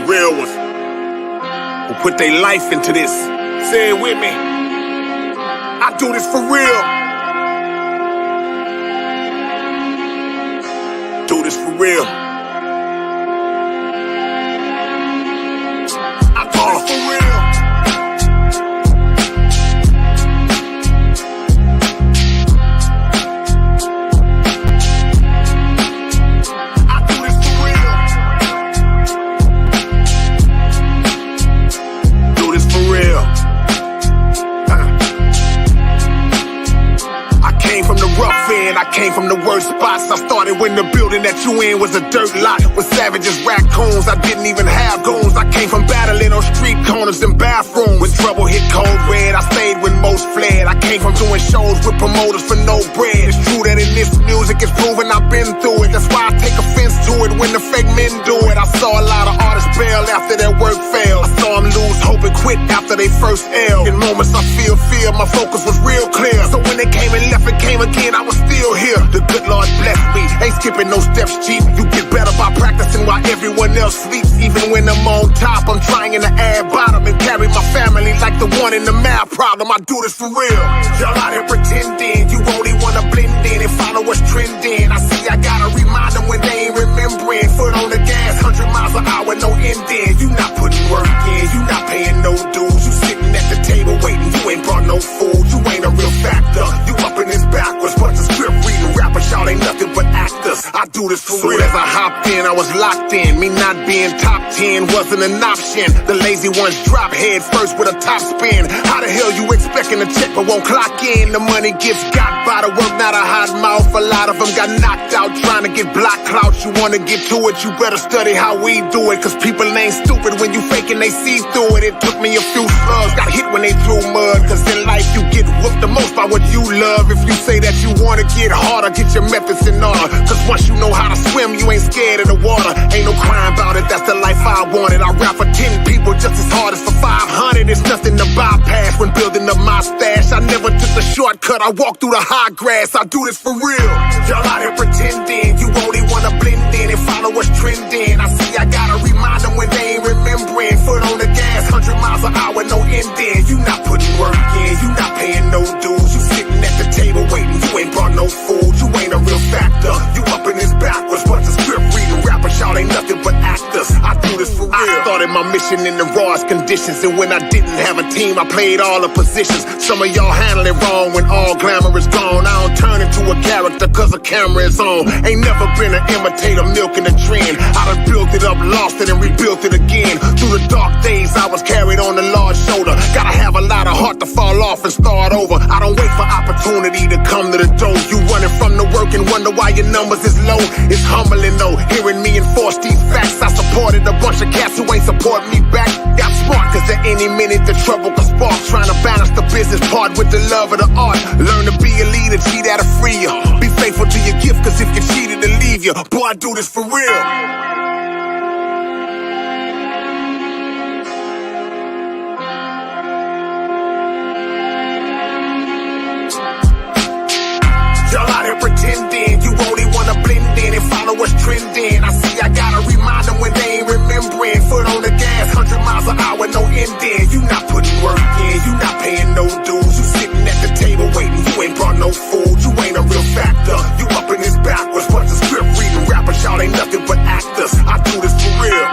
real ones who put their life into this. Say it with me. I do this for real. Do this for real. I do this for real. I came from the worst spots. I started when the building that you in was a dirt lot with savages, raccoons. I didn't even have goons. I came from battling on street corners and bathrooms. When trouble hit cold red, I stayed when most fled. I came from doing shows with promoters for no bread. It's true that in this music it's proven I've been through it. That's why I take offense to it when the fake men do it. I saw a lot of artists bail after their work failed. I saw them lose hope and quit after they first L. In moments I feel fear, my focus was real clear. So when they came and left and came again, I was still here. The good Lord bless me. Ain't skipping no steps, Chief. You get better by practicing while everyone else sleeps. Even when I'm on top, I'm trying to add bottom and carry my family like the one in the math problem. I do this for real. Y'all out here pretending you only wanna blend in and follow what's trending. I see I gotta remind them when they ain't remembering. Foot on the gas, 100 miles an hour, no ending. You not putting work in, you not paying no dues. You sitting at the table waiting, you ain't brought no food. You ain't a real factor. You up in this backwards, bunch of script reading rappers, y'all ain't nothing but actors. I do this for real. As I hopped in, I was locked in. Me not being top 10 wasn't an option. The lazy ones drop head first with a top spin. How the hell you expecting a check but won't clock in? The money gets got by the work, not a hot mouth. A lot of them got knocked out trying to get block clout. You wanna get to it, you better study how we do it. Cause people ain't stupid when you faking, they see through it. It took me a few slugs, got hit when they threw mud. Cause in life you get whooped the most by what you love. If you say that you wanna get harder, get your methods in order. Cause once you know how to swim, you ain't scared of the water. Ain't no crime about it, that's the life I wanted. I rap for 10 people just as hard as for 500. It's nothing to bypass when building up my stash. I never took the shortcut, I walked through the high grass. I do this for real. Y'all out here pretending you only wanna blend in and follow what's trending. I see I gotta remind them when they ain't remembering. Foot on the gas, 100 miles an hour, no ending. You not putting work in, you not paying no dues. You sitting at the table waiting, you ain't brought no food. You ain't a real factor. You up in this backwards, bunch of script reading rappers, y'all ain't nothing but actors. I do this for real. I started my mission in the rawest conditions, and when I didn't have a team, I played all the positions. Some of y'all handle it wrong when all glamour is gone. I don't turn into a character cause a camera is on. Ain't never been an imitator milking a trend. I done built it up, lost it, and rebuilt it again. Through the dark days, I was carried on a large shoulder. Gotta have a lot of heart to fall off and start over. I don't wait for opportunity to come to the door. You running from the work and wonder why your numbers is low. It's humbling though, hearing me enforce these facts. I supported a bunch of cats who ain't support me back. Got smart cause at any minute the trouble could spark. Trying to balance the business part with the love of the art. Learn to be a leader, G, that'll free you. Be faithful to your gift cause if you cheat it'll leave you. Boy, I do this for real. Y'all out here pretending you only wanna blend in and follow what's trending. I see I gotta remind them when they ain't remembering. Foot on the gas, 100 miles an hour, no ending. You not putting work in, you not paying no dues. You sitting at the table waiting, you ain't brought no food. You ain't a real factor. You up in this backwards, bunch of script reading rappers, y'all ain't nothing but actors. I do this for real.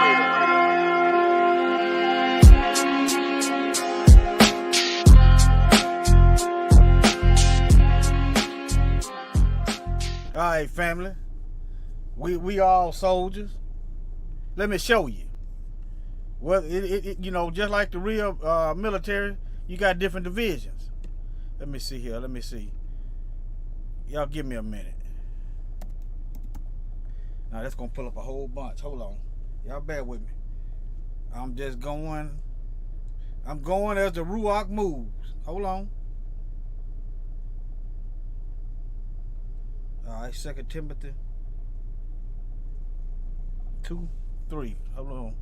All right, family. We all soldiers. Let me show you. Well, you know, just like the real military, you got different divisions. Let me see here. Let me see. Y'all give me a minute. Now that's gonna pull up a whole bunch. Hold on. Y'all bear with me. I'm just going. I'm going as the Ruach moves. Hold on. All right, 2 Timothy 2:3. Hold on.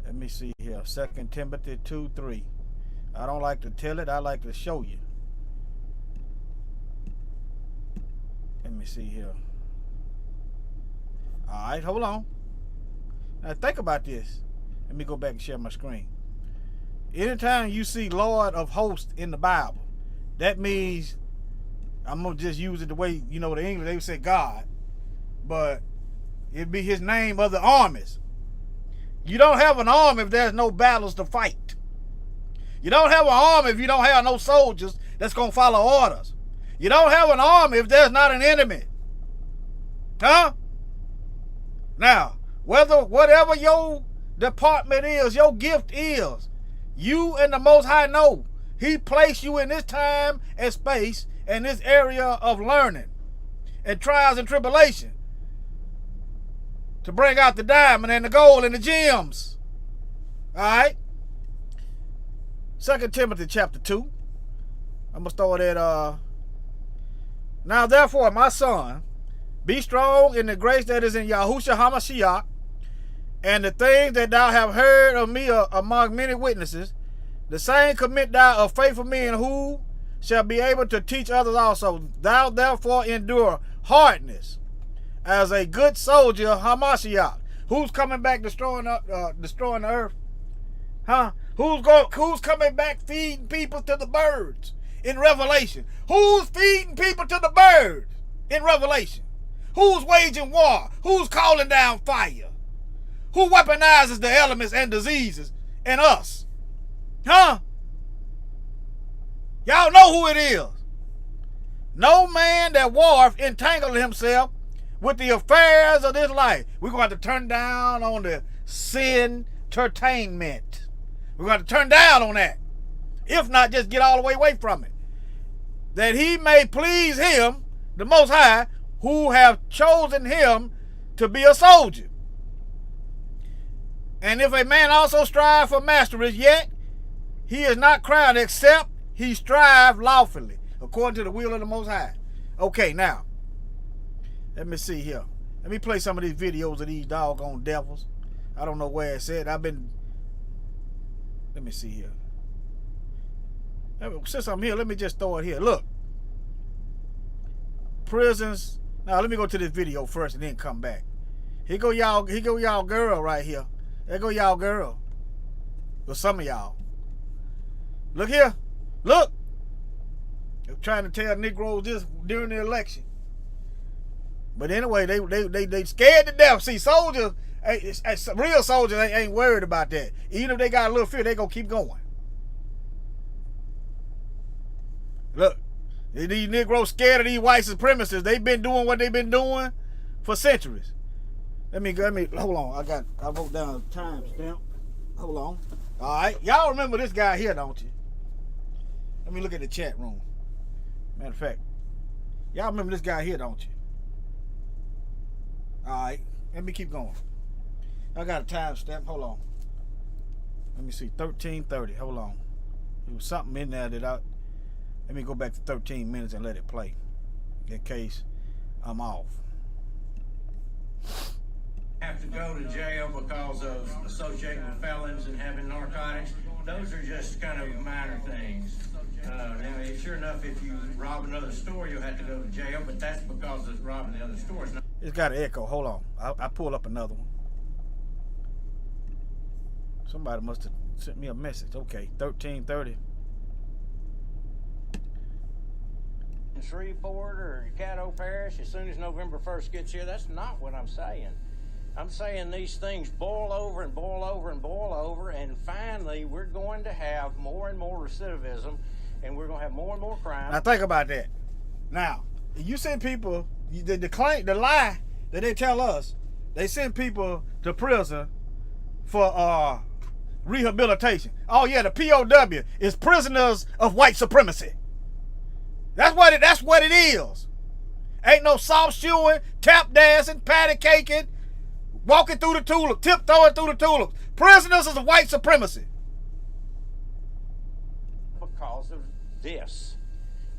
Let me see here. 2 Timothy 2:3. I don't like to tell it. I like to show you. Let me see here. All right, hold on. Now think about this. Let me go back and share my screen. Anytime you see Lord of Hosts in the Bible, that means, I'm going to just use it the way, you know, the English, they would say God, but it'd be his name of the armies. You don't have an army if there's no battles to fight. You don't have an army if you don't have no soldiers that's going to follow orders. You don't have an army if there's not an enemy. Huh? Now, whatever your department is, your gift is, you and the Most High know he placed you in this time and space and this area of learning and trials and tribulation to bring out the diamond and the gold and the gems. All right? 2 Timothy chapter 2. I'm going to start at, now therefore, my son, be strong in the grace that is in Yahushua HaMashiach, and the things that thou have heard of me among many witnesses, the same commit thou of faithful men who shall be able to teach others also. Thou therefore endure hardness as a good soldier of Hamashiach. Who's coming back destroying the earth? Huh? Who's coming back feeding people to the birds in Revelation? Who's feeding people to the birds in Revelation? Who's waging war? Who's calling down fire? Who weaponizes the elements and diseases and us? Huh? Y'all know who it is. No man that warreth entangled himself with the affairs of this life. We're going to have to turn down on the sin entertainment. We're going to turn down on that. If not, just get all the way away from it. That he may please him, the Most High, who have chosen him to be a soldier. And if a man also strive for mastery, yet he is not crowned except he strive lawfully, according to the will of the Most High. Okay, now, let me see here. Let me play some of these videos of these doggone devils. I don't know where it's at. Let me see here. Since I'm here, let me just throw it here. Look. Prisons. Now, let me go to this video first and then come back. Here go y'all girl right here. There go y'all girl. Or some of y'all. Look here. Look. They're trying to tell Negroes this during the election. But anyway, they scared to death. See, soldiers, real soldiers ain't worried about that. Even if they got a little fear, they gonna keep going. Look, these Negroes scared of these white supremacists. They've been doing what they've been doing for centuries. Let me hold on. I wrote down a timestamp. Hold on. All right, y'all remember this guy here, don't you? Let me look at the chat room. Matter of fact, y'all remember this guy here, don't you? All right, let me keep going. I got a timestamp. Hold on. Let me see. 13:30. Hold on. There was something in there that let me go back to 13 minutes and let it play in case I'm off. Have to go to jail because of associating with felons and having narcotics. Those are just kind of minor things. Now, sure enough, if you rob another store, you'll have to go to jail, but that's because of robbing the other stores. It's got an echo. Hold on. I pull up another one. Somebody must have sent me a message. Okay, 13:30. In Shreveport or Caddo Parish, as soon as November 1st gets here, that's not what I'm saying. I'm saying these things boil over and boil over and boil over, and finally we're going to have more and more recidivism, and we're going to have more and more crime. Now think about that. Now, you send people, the lie that they tell us, they send people to prison for rehabilitation. Oh yeah, the POW is prisoners of white supremacy. That's what it is. Ain't no soft shoeing, tap dancing, patty caking, walking through the tulip, tiptoeing through the tulips. Prisoners of white supremacy. Because of this.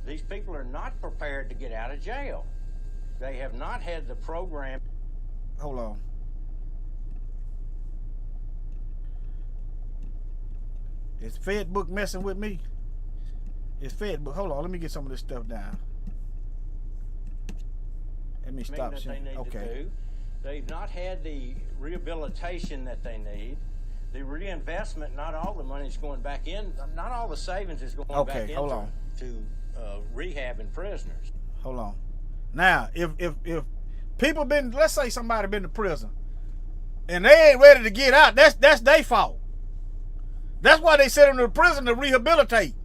These people are not prepared to get out of jail. They have not had the program. Hold on. Is Fedbook messing with me? It's Fedbook. Hold on, let me get some of this stuff down. Let me stop sharing. Okay. They've not had the rehabilitation that they need. The reinvestment, not all the money's going back in. Not all the savings is going back hold on. to rehabbing prisoners. Hold on. Now, if people been, let's say somebody been to prison and they ain't ready to get out, that's their fault. That's why they sent them to prison to rehabilitate.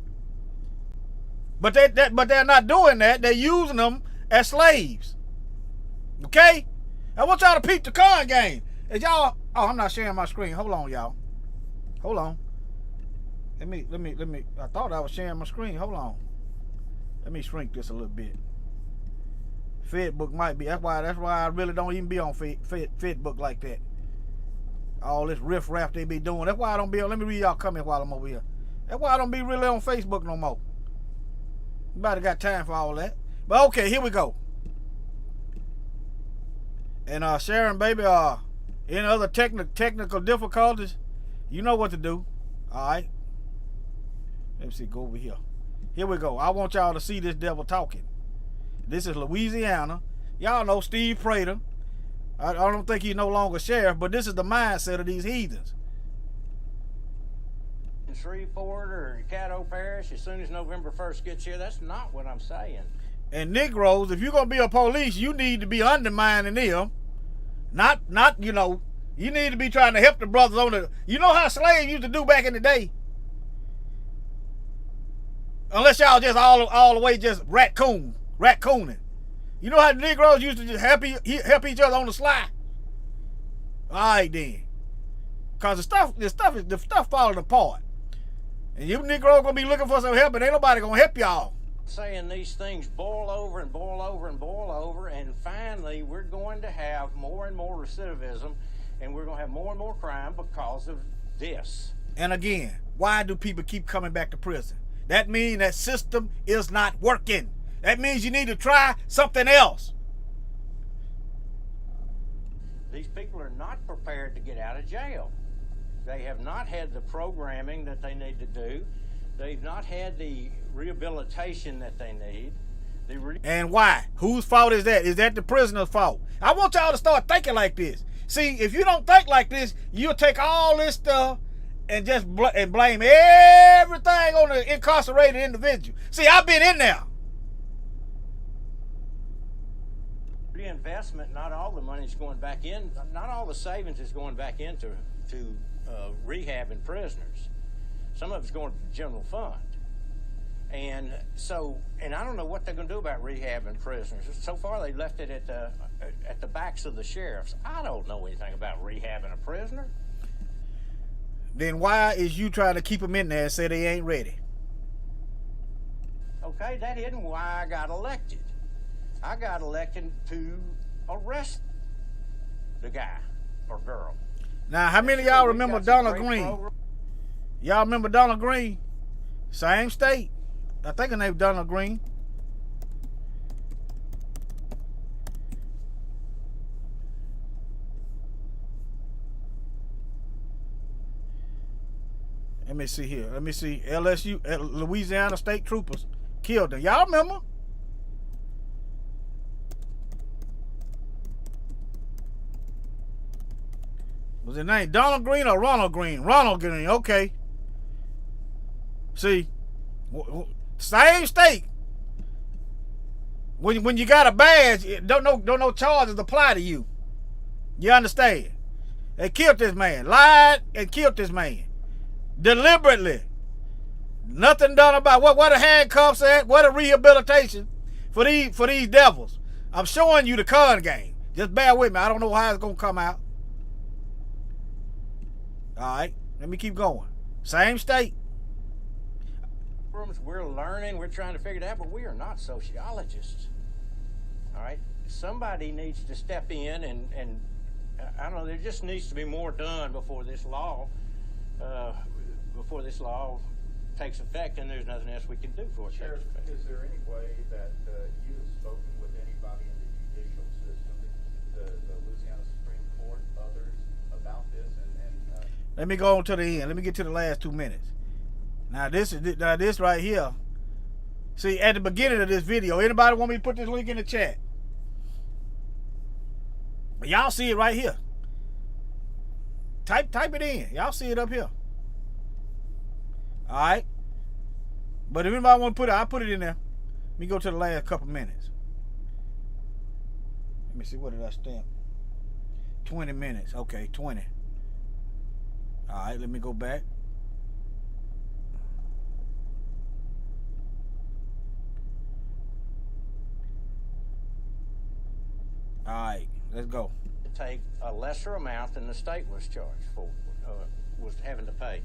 But they're not doing that. They're using them as slaves. Okay? I want y'all to peep the con game. Is y'all? Oh, I'm not sharing my screen. Hold on, y'all. Hold on. Let me. I thought I was sharing my screen. Hold on. Let me shrink this a little bit. Fedbook might be. That's why I really don't even be on Fedbook like that. All this riff-raff they be doing. That's why I don't be on. Let me read y'all comments while I'm over here. That's why I don't be really on Facebook no more. Nobody got time for all that. But okay, here we go. And Sharon, baby, any other technical difficulties, you know what to do. All right. Let me see. Go over here. Here we go. I want y'all to see this devil talking. This is Louisiana. Y'all know Steve Prater. I don't think he's no longer sheriff, but this is the mindset of these heathens. In Shreveport or Caddo Parish, as soon as November 1st gets here, that's not what I'm saying. And Negroes, if you're gonna be a police, you need to be undermining them. Not, you know, you need to be trying to help the brothers on the. You know how slaves used to do back in the day. Unless y'all just all the way just raccooning. You know how the Negroes used to just help each other on the sly. All right then, cause the stuff falling apart, and you Negroes gonna be looking for some help, and ain't nobody gonna help y'all. Saying these things boil over and boil over and boil over, and finally we're going to have more and more recidivism, and we're going to have more and more crime because of this. And again, why do people keep coming back to prison? That means that system is not working. That means you need to try something else. These people are not prepared to get out of jail. They have not had the programming that they need to do. They've not had the rehabilitation that they need. And why? Whose fault is that? Is that the prisoner's fault? I want y'all to start thinking like this. See, if you don't think like this, you'll take all this stuff and just blame everything on the incarcerated individual. See, I've been in there. Reinvestment, not all the money's going back in. Not all the savings is going back into rehabbing prisoners. Some of it's going to the general fund. And so, and I don't know what they're going to do about rehabbing prisoners. So far, they left it at the backs of the sheriffs. I don't know anything about rehabbing a prisoner. Then why is you trying to keep them in there and say they ain't ready? Okay, that isn't why I got elected. I got elected to arrest the guy or girl. Now, how many of y'all remember Donald Green? Y'all remember Donald Green? Same state. I think her name Donald Green. Let me see here. Let me see. LSU, Louisiana State Troopers killed him. Y'all remember? Was his name Donald Green or Ronald Green? Ronald Green, okay. See, same state. When you got a badge, don't no charges apply to you. You understand? They killed this man, lied and killed this man deliberately. Nothing done about what the handcuffs at, what a rehabilitation for these devils. I'm showing you the con game. Just bear with me. I don't know how it's gonna come out. All right, let me keep going. Same state. We're learning, we're trying to figure it out, but we are not sociologists. All right, somebody needs to step in and I don't know, there just needs to be more done before this law takes effect, and there's nothing else we can do for it. Sheriff, is there any way that you have spoken with anybody in the judicial system, the Louisiana Supreme Court, others, about this? And let me go on to the end. Let me get to the last 2 minutes. Now this right here. See, at the beginning of this video, anybody want me to put this link in the chat? Y'all see it right here. Type it in. Y'all see it up here. All right. But if anybody want to put it, I'll put it in there. Let me go to the last couple minutes. Let me see, what did I stamp? 20 minutes. Okay, 20. All right, let me go back. All right, let's go. To take a lesser amount than the state was charged for, was having to pay.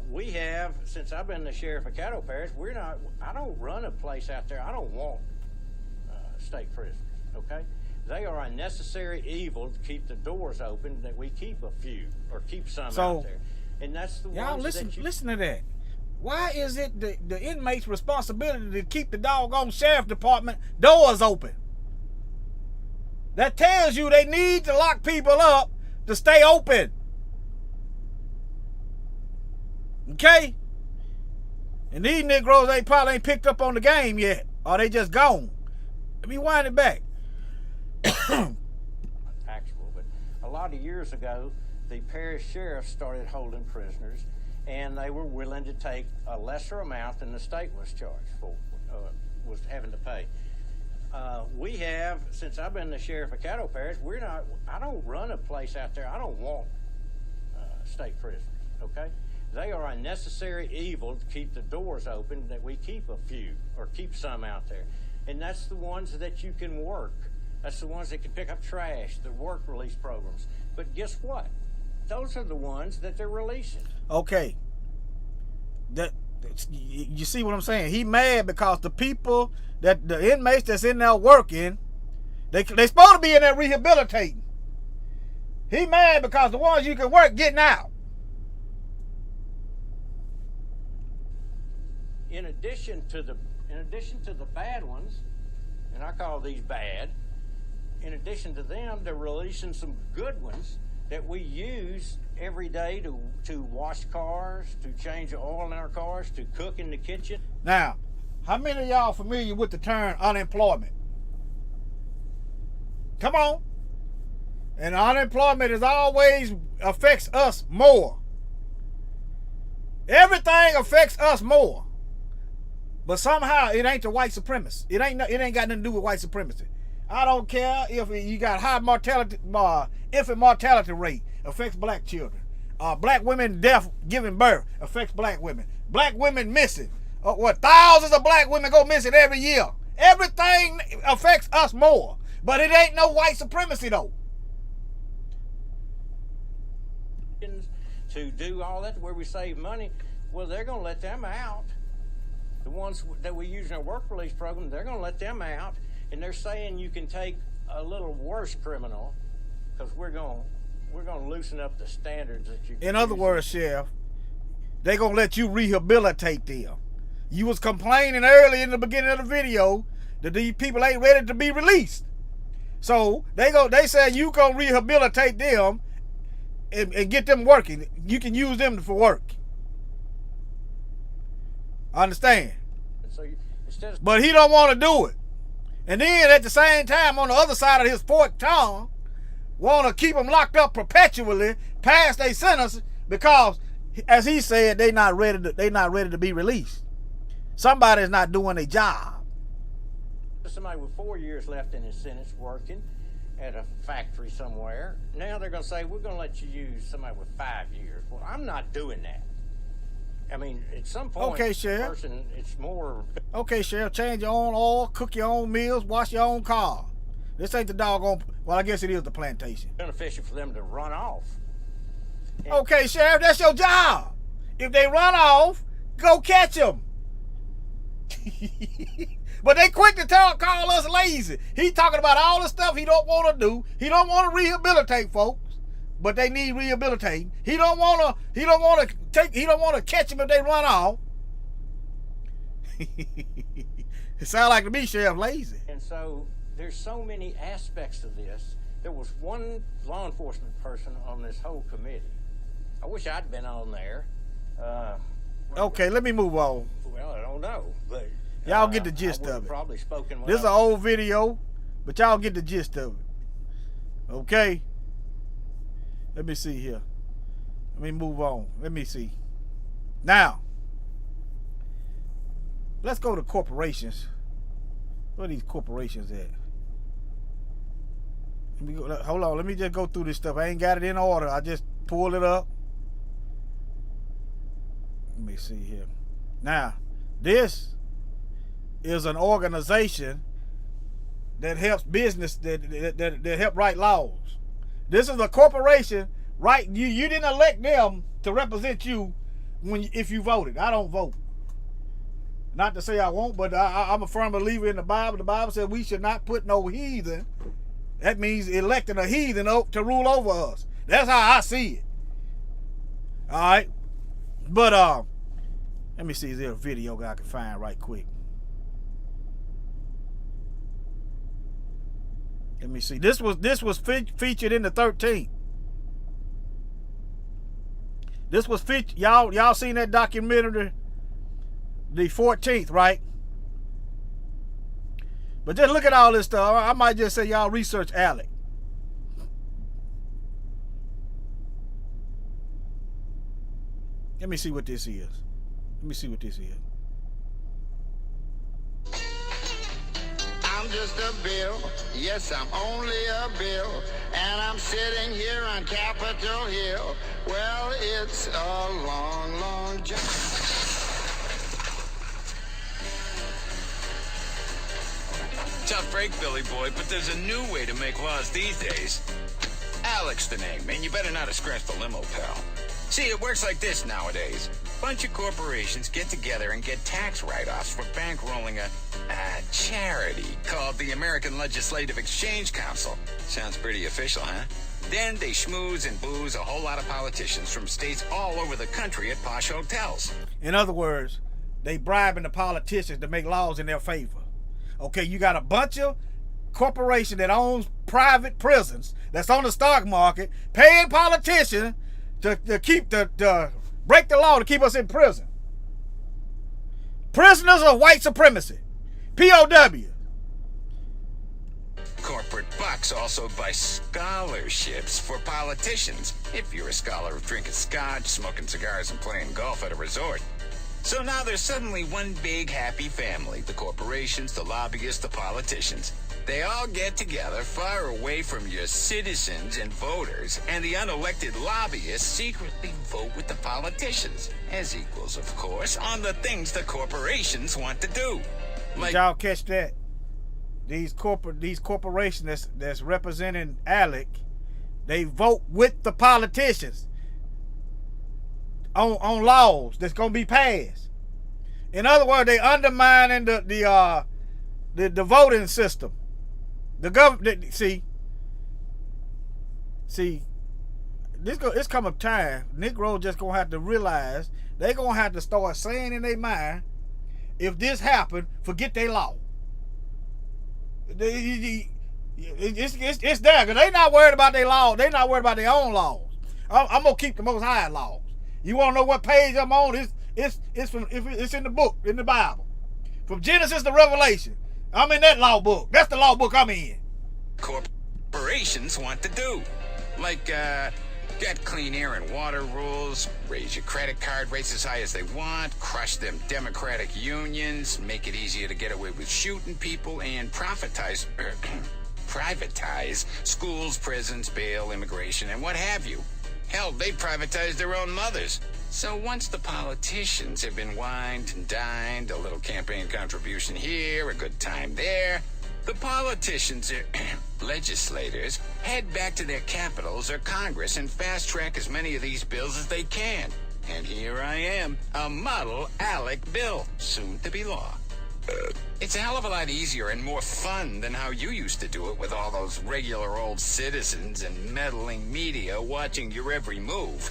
We have, since I've been the sheriff of Caddo Parish, I don't run a place out there. I don't want state prisoners, okay? They are a necessary evil to keep the doors open, that we keep a few, or keep some out there. And that's the y'all ones listen to that. Why is it the inmate's responsibility to keep the doggone sheriff department doors open? That tells you they need to lock people up to stay open. Okay? And these Negroes, they probably ain't picked up on the game yet. Or they just gone. Let me wind it back. Actual, but a lot of years ago, the parish sheriff started holding prisoners, and they were willing to take a lesser amount than the state was charged for, was having to pay. We have, since I've been the sheriff of Caddo Parish, I don't run a place out there. I don't want state prisoners, okay? They are a necessary evil to keep the doors open, that we keep a few, or keep some out there. And that's the ones that you can work. That's the ones that can pick up trash, the work release programs. But guess what? Those are the ones that they're releasing. Okay. You see what I'm saying? He mad because the people, that the inmates that's in there working, they supposed to be in there rehabilitating. He mad because the ones you can work getting out. In addition to the bad ones, and I call these bad, in addition to them, they're releasing some good ones that we use every day to wash cars, to change the oil in our cars, to cook in the kitchen. Now, how many of y'all familiar with the term unemployment? Come on. And unemployment is always affects us more. Everything affects us more. But somehow it ain't the white supremacy. It ain't got nothing to do with white supremacy. I don't care if you got high mortality, infant mortality rate affects black children. Black women death giving birth affects black women. Black women missing. Thousands of black women go missing every year. Everything affects us more. But it ain't no white supremacy though. To do all that where we save money, well, they're going to let them out. The ones that we use in our work release program, they're going to let them out. And they're saying you can take a little worse criminal, because we're going to loosen up the standards that you can. In other words, Sheriff, they're going to let you rehabilitate them. You was complaining early in the beginning of the video that these people ain't ready to be released. So they say you going to rehabilitate them and get them working. You can use them for work. Understand? So but he don't want to do it. And then at the same time, on the other side of his forked tongue, want to keep them locked up perpetually past their sentence because, as he said, they not ready to be released. Somebody's not doing their job. Somebody with 4 years left in his sentence working at a factory somewhere. Now they're going to say, we're going to let you use somebody with 5 years. Well, I'm not doing that. I mean, at some point, okay, Sheriff. Person, it's more. Okay, Sheriff, change your own oil, cook your own meals, wash your own car. This ain't the doggone, well, I guess it is the plantation. Beneficial for them to run off. And okay, Sheriff, that's your job. If they run off, go catch them. But they quick to call us lazy. He talking about all the stuff he don't want to do. He don't want to rehabilitate folks, but they need rehabilitating. He don't want to catch them if they run off. It sounds like to me, Sheriff, lazy. And so there's so many aspects of this. There was one law enforcement person on this whole committee. I wish I'd been on there. Okay, let me move on. Well, I don't know, but y'all get the gist of it. Probably spoken. This is an old video, but y'all get the gist of it. Okay. Let me see here. Let me move on. Let me see. Now, let's go to corporations. Where are these corporations at? Let me go, hold on. Let me just go through this stuff. I ain't got it in order. I just pulled it up. Let me see here. Now, this is an organization that helps business, that help write laws. This is a corporation, right? You didn't elect them to represent you if you voted. I don't vote. Not to say I won't, but I'm a firm believer in the Bible. The Bible says we should not put no heathen. That means electing a heathen to rule over us. That's how I see it. All right, but let me see. Is there a video I can find right quick? Let me see. This was featured in the 13th. This was featured. Y'all seen that documentary, the 14th, right? But just look at all this stuff. I might just say y'all research Alec. Let me see what this is. Let me see what this is. I'm just a bill. Yes, I'm only a bill. And I'm sitting here on Capitol Hill. Well, it's a long, long journey. Tough break, Billy boy, but there's a new way to make laws these days. Alec's the name, and you better not have scratched the limo, pal. See, it works like this nowadays. Bunch of corporations get together and get tax write-offs for bankrolling a charity called the American Legislative Exchange Council. Sounds pretty official, huh? Then they schmooze and booze a whole lot of politicians from states all over the country at posh hotels. In other words, they bribing the politicians to make laws in their favor. Okay, you got a bunch of corporation that owns private prisons that's on the stock market, paying politicians to keep break the law to keep us in prison. Prisoners of white supremacy. POW. Corporate bucks also buy scholarships for politicians, if you're a scholar of drinking scotch, smoking cigars, and playing golf at a resort. So now there's suddenly one big happy family. The corporations, the lobbyists, the politicians. They all get together far away from your citizens and voters, and the unelected lobbyists secretly vote with the politicians, as equals, of course, on the things the corporations want to do. Did y'all catch that? These corporations that's representing Alec, they vote with the politicians on laws that's gonna be passed. In other words, they undermining the voting system. The government, see, it's come a time Negroes just gonna have to realize they gonna have to start saying in their mind, if this happened, forget their law. It's there because they not worried about their law. They not worried about their own laws. I'm gonna keep the Most High laws. You want to know what page I'm on? It's in the book, in the Bible, from Genesis to Revelation. I'm in that law book. That's the law book I'm in. Corporations want to do, like get clean air and water rules, raise your credit card rates as high as they want, crush them democratic unions, make it easier to get away with shooting people, and privatize schools, prisons, bail, immigration, and what have you. Hell, they privatize their own mothers. So once the politicians have been wined and dined, a little campaign contribution here, a good time there, the politicians or legislators head back to their capitals or Congress and fast-track as many of these bills as they can. And here I am, a model Alec bill, soon to be law. It's a hell of a lot easier and more fun than how you used to do it with all those regular old citizens and meddling media watching your every move.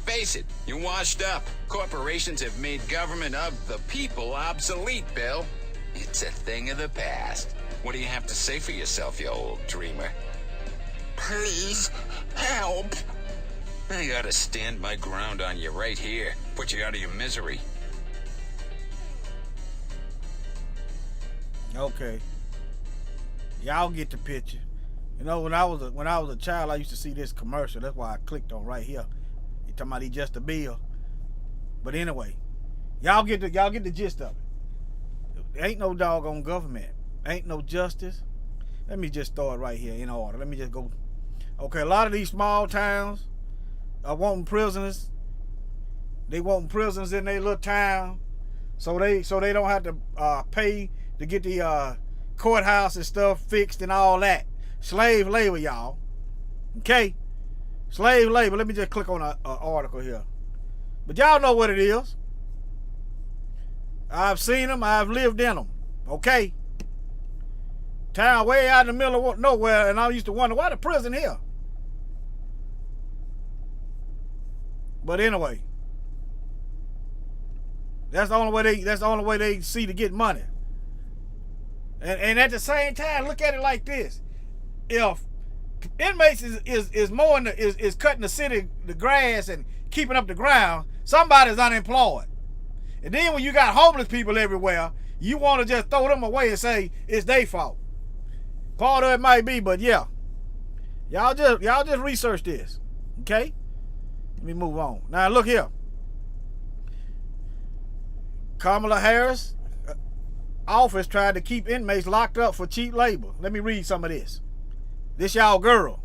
Face it, you're washed up. Corporations have made government of the people obsolete, Bill. It's a thing of the past. What do you have to say for yourself, you old dreamer? Please, help. I ought to stand my ground on you right here. Put you out of your misery. Okay. Y'all get the picture. You know, when I was a child, I used to see this commercial. That's why I clicked on right here. You talking about he just a bill. But anyway, y'all get the gist of it. There ain't no doggone government. Ain't no justice. Let me just throw it right here in order. Let me just go. Okay, a lot of these small towns are wanting prisoners. They want prisoners in their little town, so they don't have to pay to get the courthouse and stuff fixed and all that. Slave labor, y'all. Okay, slave labor. Let me just click on an article here. But y'all know what it is. I've seen them. I've lived in them. Okay. Town way out in the middle of nowhere, and I used to wonder why the prison here. But anyway, that's the only way they see to get money. And at the same time, look at it like this: if inmates is mowing is cutting the grass and keeping up the ground, somebody's unemployed. And then when you got homeless people everywhere, you want to just throw them away and say it's their fault. Part of it might be, but yeah, y'all just research this, okay? Let me move on. Now look here. Kamala Harris office tried to keep inmates locked up for cheap labor. Let me read some of this. This y'all girl.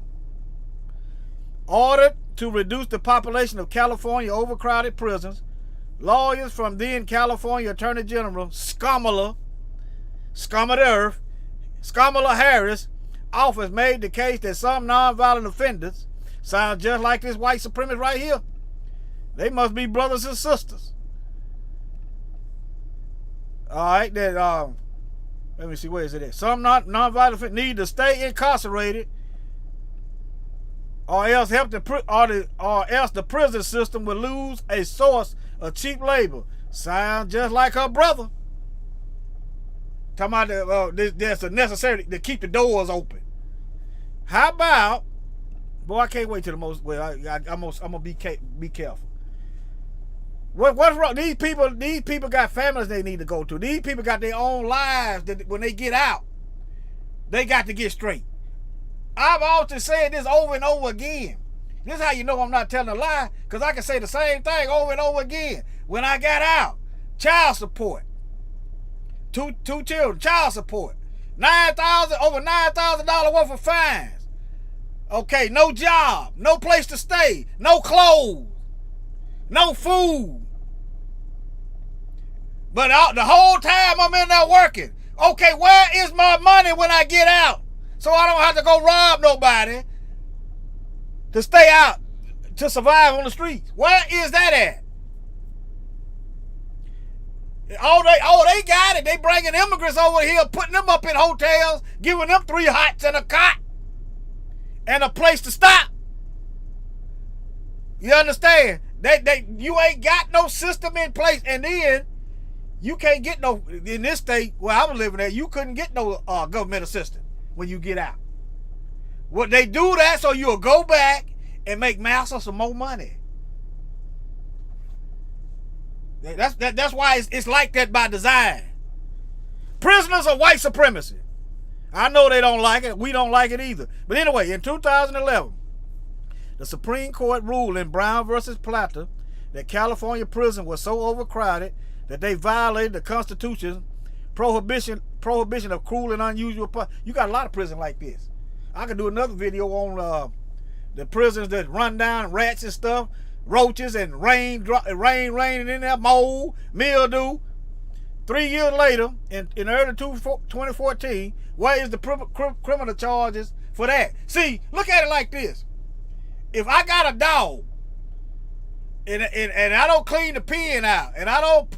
Ordered to reduce the population of California overcrowded prisons, lawyers from then California Attorney General Scum of the Earth, Kamala Harris office made the case that some nonviolent offenders sound just like this white supremacist right here. They must be brothers and sisters. All right, that let me see, where is it at? Some nonviolent offenders need to stay incarcerated, or else the prison system will lose a source of cheap labor. Sound just like her brother. Talking about there's a necessary to keep the doors open. How about, boy, I can't wait till the most. Well, I'm gonna be careful. What's wrong? These people got families they need to go to. These people got their own lives that when they get out, they got to get straight. I've often said this over and over again. This is how you know I'm not telling a lie, because I can say the same thing over and over again. When I got out, child support. Two children, child support. Over $9,000 worth of fines. Okay, no job, no place to stay, no clothes, no food. But the whole time I'm in there working. Okay, where is my money when I get out? So I don't have to go rob nobody to stay out, to survive on the streets. Where is that at? They got it. They bringing immigrants over here, putting them up in hotels, giving them 3 hots and a cot and a place to stop. You understand? You ain't got no system in place, and then you can't get no, in this state where I was living at, you couldn't get no government assistance when you get out. What they do that so you'll go back and make massive some more money. That's why it's like that by design. Prisoners are white supremacy. I know they don't like it. We don't like it either. But anyway, in 2011, the Supreme Court ruled in Brown versus Plata that California prison was so overcrowded that they violated the Constitution's prohibition of cruel and unusual punishment. You got a lot of prison like this. I could do another video on the prisons that run down, rats and stuff, roaches and rain raining in there, mold, mildew. 3 years later, in early 2014, where is the criminal charges for that? See, look at it like this. If I got a dog and I don't clean the pen out and I don't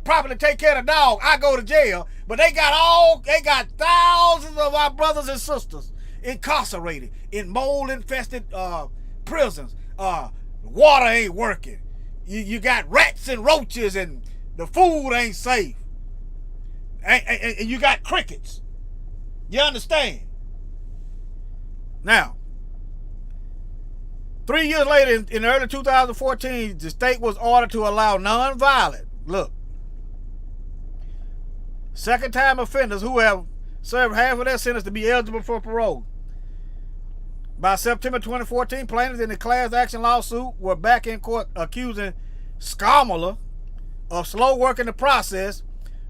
properly take care of the dog, I go to jail. But they got thousands of our brothers and sisters incarcerated in mold-infested prisons. Water ain't working. You got rats and roaches, and the food ain't safe. And you got crickets. You understand? Now, 3 years later, in early 2014, the state was ordered to allow non-violent, second-time offenders who have served half of their sentence to be eligible for parole. By September 2014, plaintiffs in the class action lawsuit were back in court accusing Skamala of slow working the process,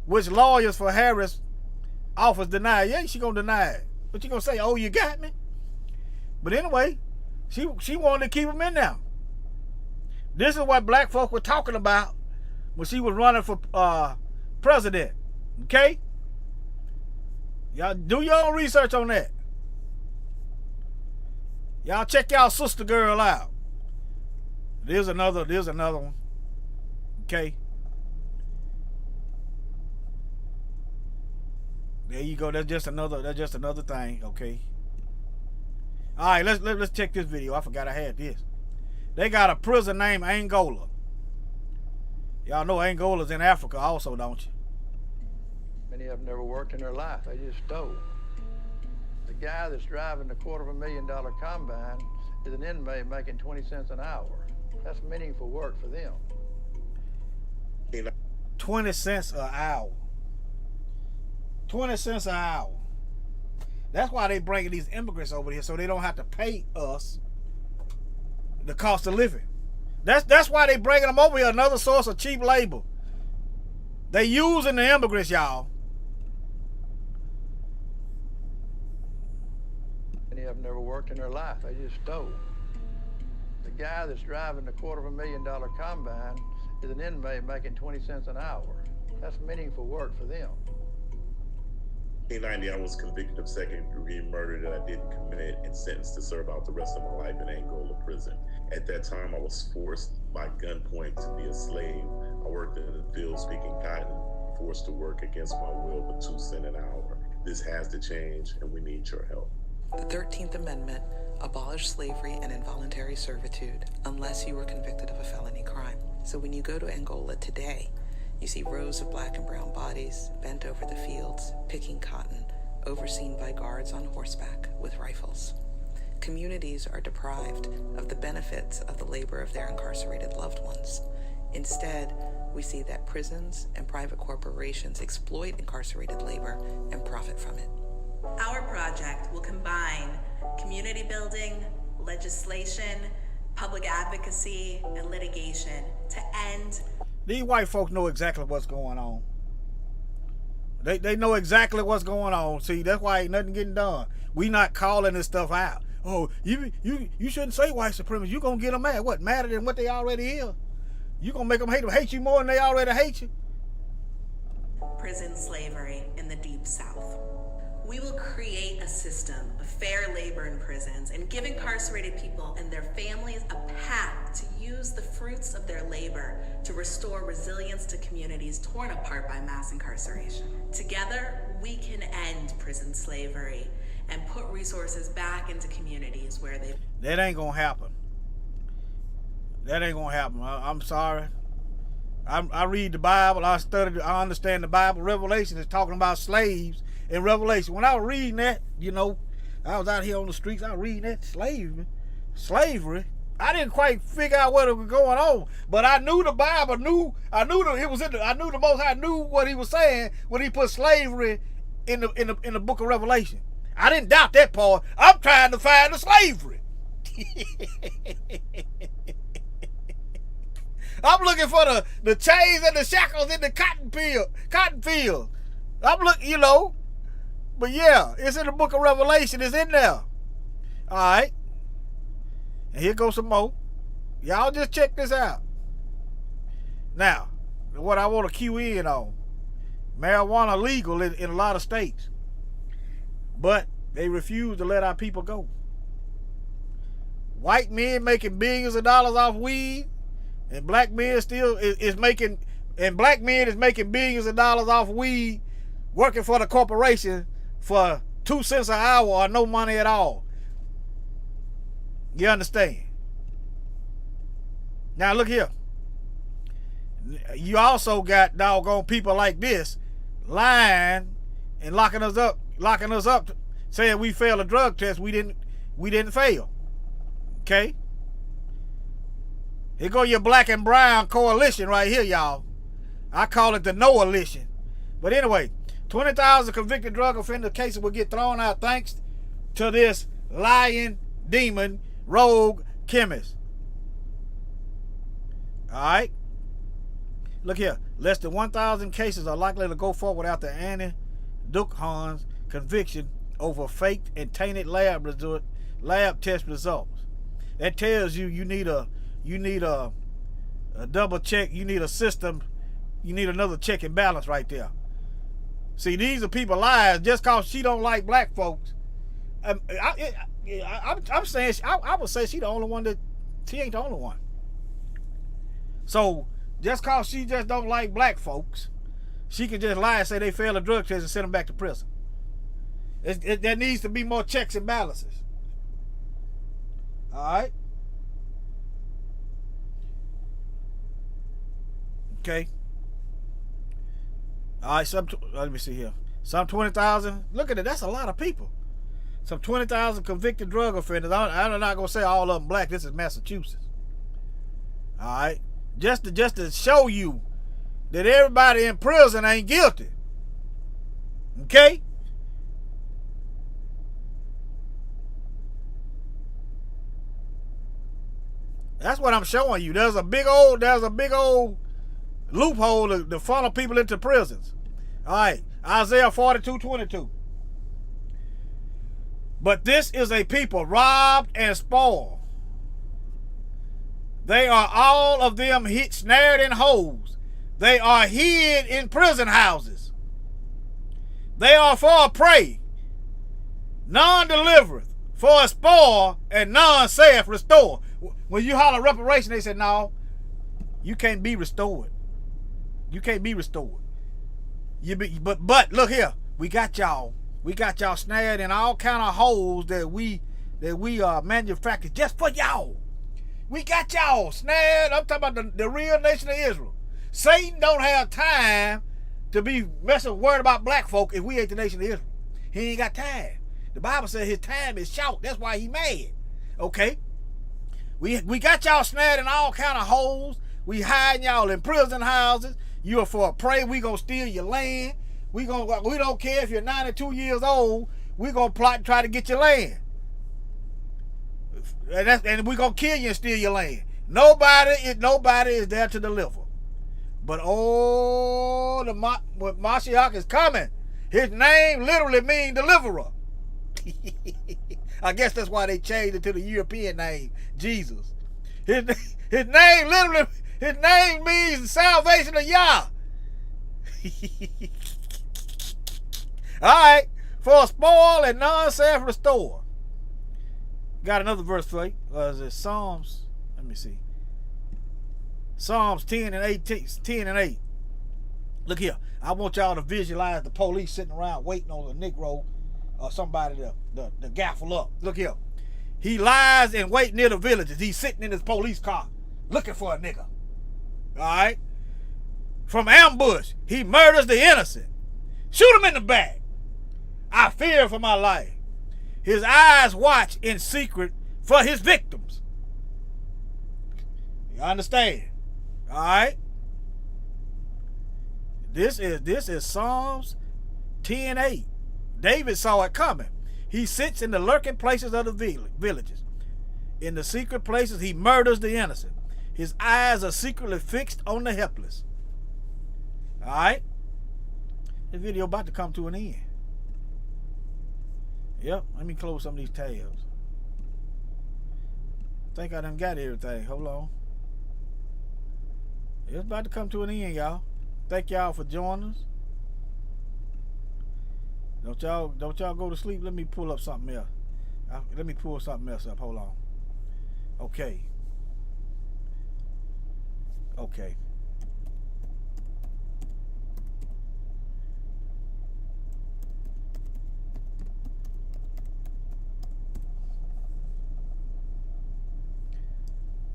which lawyers for Harris office denied. Yeah, she gonna deny it. But you gonna say, oh, you got me? But anyway, she wanted to keep him in there. This is what black folk were talking about when she was running for president. Okay? Y'all do your own research on that. Y'all check y'all sister girl out. There's another one. Okay. There you go. That's just another thing. Okay. All right, let's check this video. I forgot I had this. They got a prison named Angola. Y'all know Angola's in Africa also, don't you? Many of them never worked in their life. They just stole. The guy that's driving the $250,000 combine is an inmate making 20 cents an hour. That's meaningful work for them. 20 cents an hour. 20 cents an hour. That's why they bringing these immigrants over here, so they don't have to pay us the cost of living. That's why they bringing them over here, another source of cheap labor. They using the immigrants, y'all. Many of them never worked in their life. They just stole. The guy that's driving the $250,000 combine is an inmate making 20 cents an hour. That's meaningful work for them. In 1990, I was convicted of second-degree murder that I didn't commit and sentenced to serve out the rest of my life in Angola prison. At that time, I was forced by gunpoint to be a slave. I worked in the field speaking cotton, forced to work against my will for 2 cents an hour. This has to change, and we need your help. The 13th Amendment abolished slavery and involuntary servitude unless you were convicted of a felony crime. So when you go to Angola today, you see rows of black and brown bodies bent over the fields, picking cotton, overseen by guards on horseback with rifles. Communities are deprived of the benefits of the labor of their incarcerated loved ones. Instead, we see that prisons and private corporations exploit incarcerated labor and profit from it. Our project will combine community building, legislation, public advocacy, and litigation to end. These white folks know exactly what's going on. They know exactly what's going on. See, that's why ain't nothing getting done. We not calling this stuff out. Oh, you shouldn't say white supremacy. You gonna get them mad. What, madder than what they already is? You gonna make them hate you more than they already hate you? Prison slavery in the Deep South. We will create a system of fair labor in prisons and give incarcerated people and their families a path to use the fruits of their labor to restore resilience to communities torn apart by mass incarceration. Together, we can end prison slavery and put resources back into communities where they... That ain't gonna happen. That ain't gonna happen. I'm sorry. I read the Bible. I studied. I understand the Bible. Revelation is talking about slaves in Revelation. When I was reading that, you know, I was out here on the streets. I was reading that slavery. I didn't quite figure out what was going on, but I knew the Bible. I knew that it was in. I knew the Most High knew what He was saying when He put slavery in the book of Revelation. I didn't doubt that part. I'm trying to find the slavery. I'm looking for the chains and the shackles in the cotton field. I'm looking, you know. But yeah, it's in the book of Revelation. It's in there. All right. And here goes some more. Y'all just check this out. Now, what I want to cue in on. Marijuana legal in a lot of states. But they refuse to let our people go. White men making billions of dollars off weed. And black men is making billions of dollars off weed, working for the corporation for 2 cents an hour or no money at all. You understand? Now look here. You also got doggone people like this lying and locking us up, saying we failed a drug test. We didn't fail. Okay? Here go your black and brown coalition right here, y'all. I call it the no-alition. But anyway, 20,000 convicted drug offender cases will get thrown out thanks to this lying demon, rogue chemist. Alright? Look here. Less than 1,000 cases are likely to go forward after Annie Duckhan's conviction over faked and tainted lab test results. That tells you you need a double check. You need a system. You need another check and balance right there. See, these are people lies just cause she don't like black folks. I'm saying I would say she the only one she ain't the only one. So just cause she just don't like black folks, she can just lie and say they failed a drug test and send them back to prison. There needs to be more checks and balances. All right. Okay. All right. Let me see here. Some 20,000. Look at it. That's a lot of people. Some 20,000 convicted drug offenders. I'm not gonna say all of them black. This is Massachusetts. All right. Just to show you that everybody in prison ain't guilty. Okay? That's what I'm showing you. There's a big old loophole to funnel people into prisons. All right. Isaiah 42:22. But this is a people robbed and spoiled. They are all of them snared in holes. They are hid in prison houses. They are for a prey. None delivereth, for a spoil, and none saith restore. When you holler reparation, they said, no, you can't be restored. You can't be restored. But look here, we got y'all snared in all kind of holes that we manufactured just for y'all. We got y'all snared. I'm talking about the real nation of Israel. Satan don't have time to be worried about black folk if we ain't the nation of Israel. He ain't got time. The Bible says his time is short. That's why he mad. Okay? We got y'all snared in all kind of holes. We hiding y'all in prison houses. You are for a prey. We gonna steal your land. We don't care if you're 92 years old. We gonna plot and try to get your land. And we gonna kill you and steal your land. Nobody is there to deliver. But when Mashiach is coming, his name literally means deliverer. I guess that's why they changed it to the European name, Jesus. His name means salvation of Yah. All right, for a spoil and none saith restore. Got another verse for you. Is it Psalms? Let me see. Psalms 10 and 8. Look here. I want y'all to visualize the police sitting around waiting on a Negro or somebody to gaffle up. Look here. He lies in wait near the villages. He's sitting in his police car looking for a nigga. All right? From ambush, he murders the innocent. Shoot him in the back. I fear for my life. His eyes watch in secret for his victims. You understand? All right? This is Psalms 10:8. David saw it coming. He sits in the lurking places of the villages. In the secret places, he murders the innocent. His eyes are secretly fixed on the helpless. All right? This video about to come to an end. Yep, let me close some of these tabs. I think I done got everything. Hold on. It's about to come to an end, y'all. Thank y'all for joining us. Don't y'all go to sleep. Let me pull up something else. Let me pull something else up. Hold on. Okay. Okay.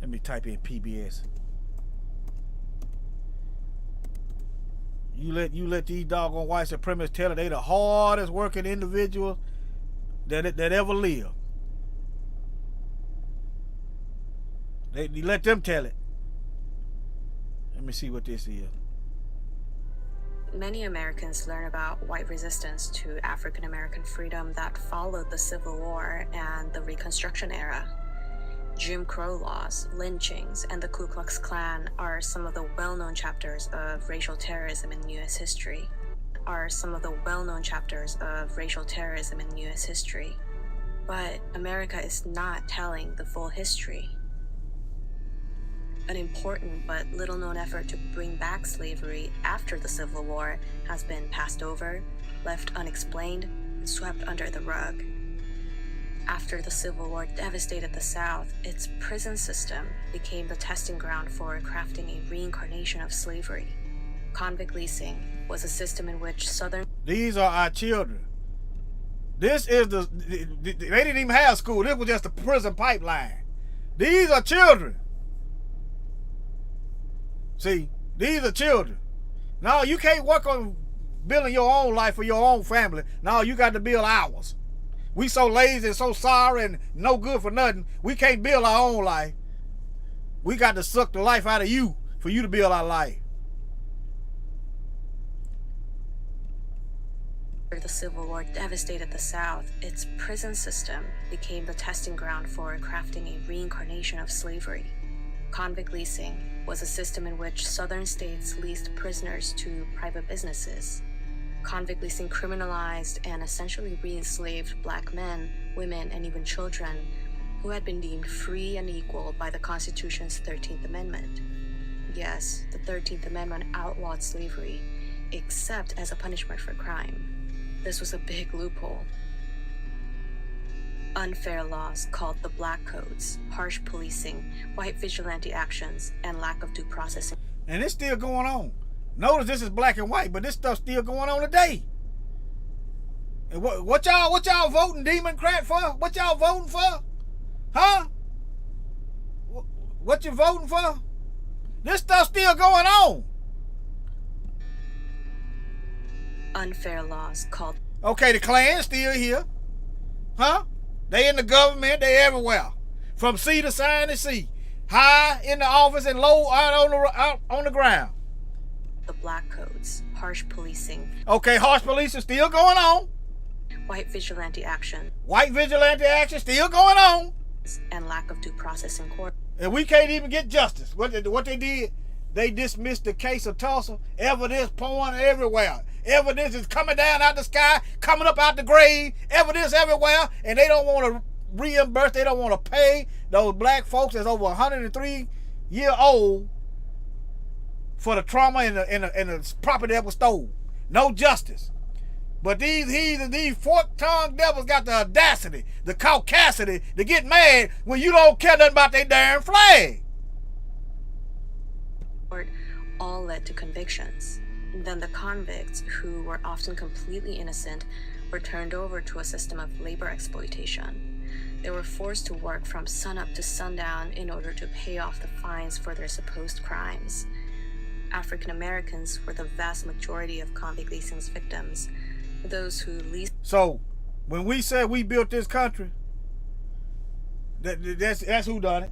Let me type in PBS. You let these doggone white supremacists tell it they the hardest working individuals that ever lived. You let them tell it. Let me see what this is. Many Americans learn about white resistance to African American freedom that followed the Civil War and the Reconstruction era. Jim Crow laws, lynchings, and the Ku Klux Klan are some of the well-known chapters of racial terrorism in U.S. history. But America is not telling the full history. An important but little-known effort to bring back slavery after the Civil War has been passed over, left unexplained, and swept under the rug. After the Civil War devastated the South, its prison system became the testing ground for crafting a reincarnation of slavery. Convict leasing was a system in which Southern... These are our children. This is they didn't even have school. This was just a prison pipeline. These are children. See, these are children. No, you can't work on building your own life for your own family. No, you got to build ours. We so lazy and so sorry and no good for nothing. We can't build our own life. We got to suck the life out of you for you to build our life. After the Civil War devastated the South, its prison system became the testing ground for crafting a reincarnation of slavery. Convict leasing was a system in which Southern states leased prisoners to private businesses. Convict leasing criminalized and essentially re-enslaved black men, women, and even children who had been deemed free and equal by the Constitution's 13th Amendment. Yes, the 13th Amendment outlawed slavery, except as a punishment for crime. This was a big loophole. Unfair laws called the Black Codes, harsh policing, white vigilante actions, and lack of due process. And it's still going on. Notice this is black and white, but this stuff's still going on today. And what y'all voting Democrat for? What y'all voting for? Huh? What you voting for? This stuff's still going on. Unfair laws called... Okay, the Klan's still here. Huh? They in the government, they everywhere. From sea to sign to sea. High in the office and low out on the ground. The Black Codes, harsh policing. Okay, harsh policing still going on. White vigilante action. White vigilante action still going on. And lack of due process in court. And we can't even get justice. What they did, they dismissed the case of Tulsa. Evidence pouring everywhere. Evidence is coming down out the sky, coming up out the grave. Evidence everywhere. And they don't want to reimburse. They don't want to pay those black folks that's over 103-year-old for the trauma and the property that was stolen. No justice. But these heathens, these fork-tongued devils got the audacity, the caucasity to get mad when you don't care nothing about their darn flag. All led to convictions. Then the convicts, who were often completely innocent, were turned over to a system of labor exploitation. They were forced to work from sunup to sundown in order to pay off the fines for their supposed crimes. African Americans were the vast majority of convict leasing's victims. Those who leased... So, when we said we built this country, that's who done it.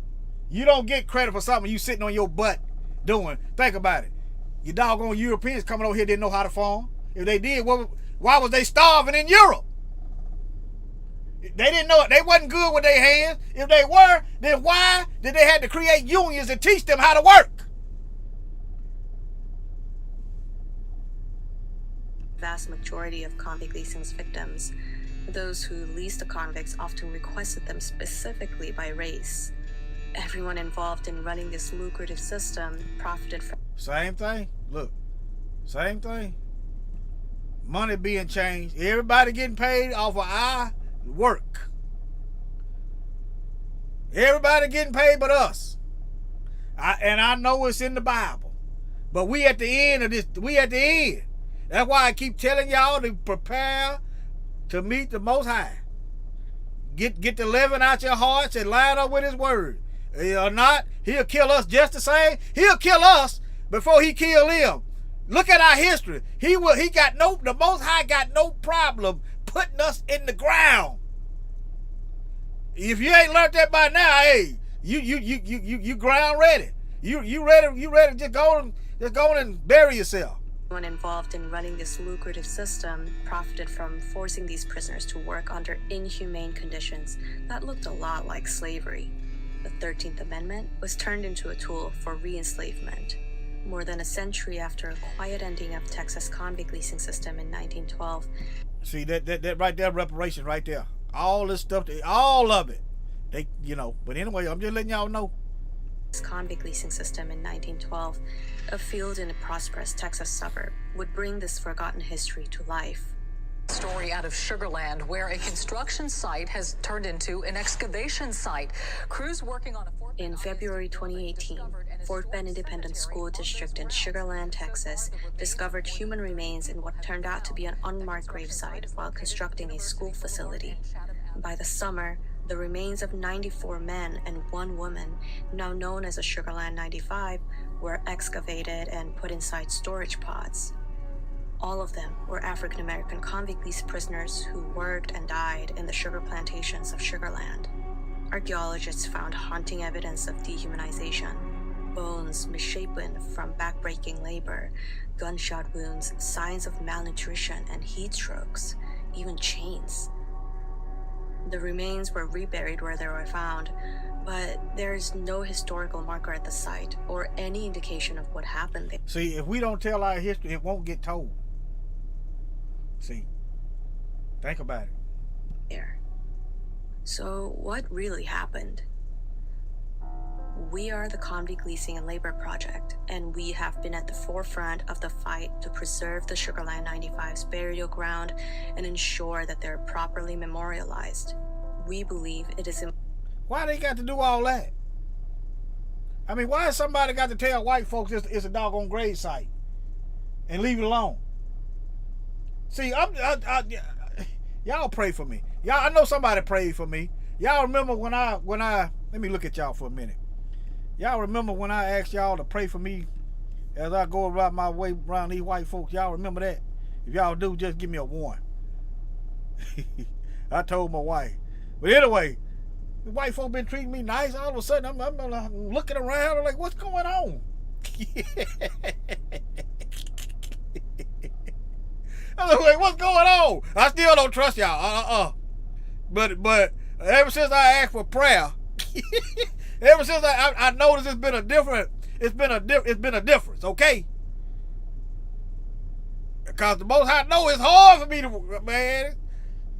You don't get credit for something you sitting on your butt doing. Think about it. You doggone Europeans coming over here didn't know how to farm. If they did, why was they starving in Europe? They didn't know it. They wasn't good with their hands. If they were, then why did they have to create unions to teach them how to work? Vast majority of convict leasing's victims, those who leased the convicts often requested them specifically by race. Everyone involved in running this lucrative system profited from... Same thing. Look, same thing. Money being changed. Everybody getting paid off of our work. Everybody getting paid but us. And I know it's in the Bible. But we at the end of this. We at the end. That's why I keep telling y'all to prepare to meet the Most High. Get the leaven out your hearts and line up with His word. Or not, He'll kill us just the same. He'll kill us before He kill them. Look at our history. The Most High got no problem putting us in the ground. If you ain't learned that by now, hey, you ground ready. You ready to just go and bury yourself. Everyone involved in running this lucrative system profited from forcing these prisoners to work under inhumane conditions that looked a lot like slavery. The 13th Amendment was turned into a tool for re-enslavement. More than a century after a quiet ending of Texas convict leasing system in 1912. See, that right there, reparation right there. All this stuff, all of it. They, but anyway, I'm just letting y'all know. Convict leasing system in 1912, a field in a prosperous Texas suburb, would bring this forgotten history to life. Story out of Sugar Land, where a construction site has turned into an excavation site. Crews working on a Fort In February 2018, Fort Bend Independent School District in Sugar Land, Texas, discovered human remains in what turned out to be an unmarked gravesite while constructing a school facility. By the summer, the remains of 94 men and 1 woman, now known as the Sugar Land 95, were excavated and put inside storage pods. All of them were African American convict lease prisoners who worked and died in the sugar plantations of Sugar Land. Archaeologists found haunting evidence of dehumanization: bones misshapen from backbreaking labor, gunshot wounds, signs of malnutrition and heat strokes, even chains. The remains were reburied where they were found, but there is no historical marker at the site or any indication of what happened there. See, if we don't tell our history, it won't get told. See, think about it. So what really happened? We are the Convict Leasing and Labor Project, and we have been at the forefront of the fight to preserve the Sugar Land 95's burial ground and ensure that they're properly memorialized. We believe it is Why they got to do all that? I mean, why has somebody got to tell white folks it's a doggone grave site and leave it alone? See, y'all pray for me. Y'all, I know somebody prayed for me. Y'all remember when I let me look at y'all for a minute. Y'all remember when I asked y'all to pray for me as I go around my way around these white folks? Y'all remember that? If y'all do, just give me a one. I told my wife. But anyway, the white folk been treating me nice. All of a sudden, I'm looking around. I'm like, what's going on? I'm like, what's going on? I still don't trust y'all. But ever since I asked for prayer, ever since I noticed it's been a difference, okay? Because the Most High know it's hard for me to, man.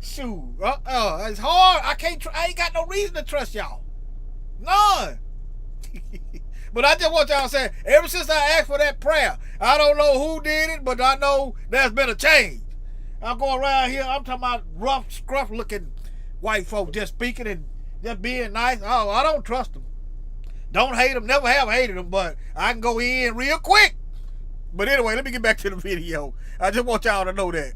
Shoot, it's hard. I ain't got no reason to trust y'all. None. But I just want y'all to say, ever since I asked for that prayer, I don't know who did it, but I know there's been a change. I'm going around here, I'm talking about rough, scruff-looking white folk just speaking and just being nice. Oh, I don't trust them. Don't hate them, never have hated them, but I can go in real quick. But anyway, let me get back to the video. I just want y'all to know that.